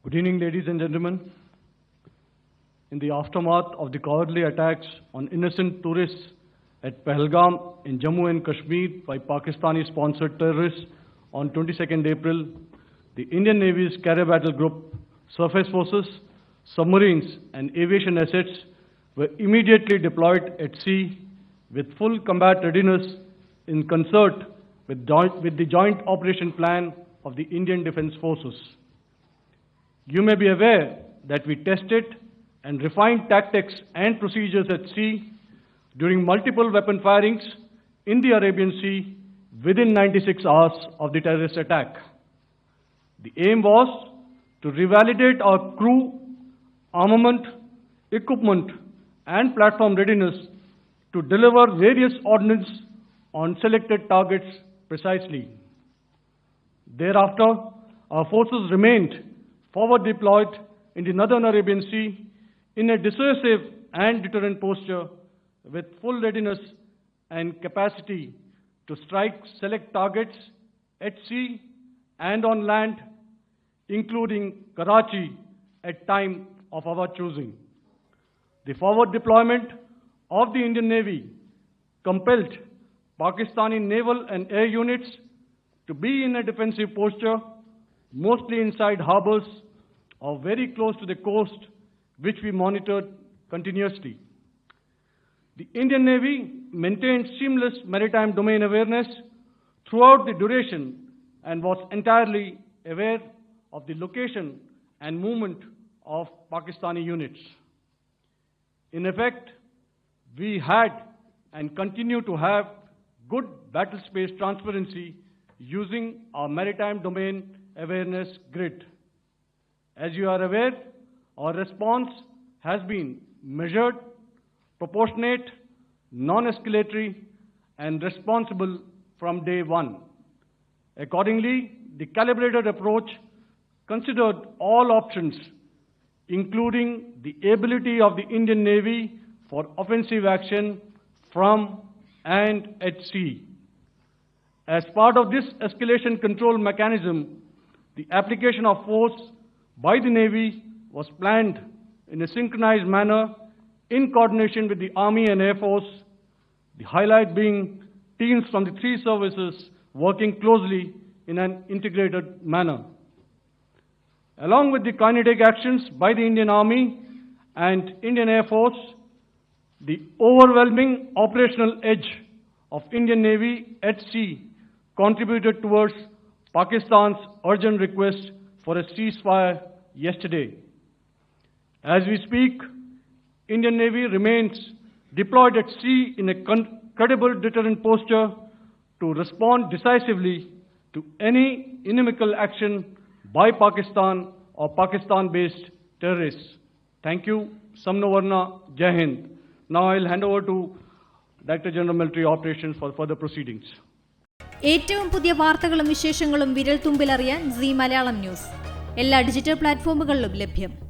Good evening, ladies and gentlemen. In the aftermath of the cowardly attacks on innocent tourists at Pahalgam in Jammu and Kashmir by Pakistani-sponsored terrorists on 22nd April, the Indian Navy's carrier battle group, surface forces, submarines and aviation assets were immediately deployed at sea with full combat readiness in concert with the joint operation plan of the Indian Defence Forces. You may be aware that we tested and refined tactics and procedures at sea during multiple weapon firings in the Arabian Sea within 96 hours of the terrorist attack. The aim was to revalidate our crew, armament, equipment, and platform readiness to deliver various ordnance on selected targets precisely. Thereafter, our forces remained forward deployed in the Northern Arabian Sea in a dissuasive and deterrent posture with full readiness and capacity to strike select targets at sea and on land, including Karachi at time of our choosing. The forward deployment of the Indian Navy compelled Pakistani naval and air units to be in a defensive posture, mostly inside harbors or very close to the coast, which we monitored continuously. The Indian Navy maintained seamless maritime domain awareness throughout the duration and was entirely aware of the location and movement of Pakistani units. In effect, we had and continue to have good battle space transparency using our maritime domain awareness grid. As you are aware, our response has been measured, proportionate, non-escalatory, and responsible from day one. Accordingly, the calibrated approach considered all options, including the ability of the Indian Navy for offensive action from and at sea. As part of this escalation control mechanism, the application of force by the Navy was planned in a synchronized manner in coordination with the Army and Air Force, the highlight being teams from the three services working closely in an integrated manner. Along with the kinetic actions by the Indian Army and Indian Air Force, the overwhelming operational edge of Indian Navy at sea contributed towards Pakistan's urgent request for a ceasefire yesterday. As we speak, Indian Navy remains deployed at sea in a credible deterrent posture to respond decisively to any inimical action by Pakistan or Pakistan-based terrorists. Thank you. Samno Varna, Jai Hind. Now I'll hand over to Director General Military Operations for further proceedings. ഏറ്റവും പുതിയ വാർത്തകളും വിശേഷങ്ങളും വിരൽ തുമ്പിലറിയാൻ see Malayalam news എല്ലാ digital പ്ലാറ്റ്ഫോമുകളിലും ലഭ്യം.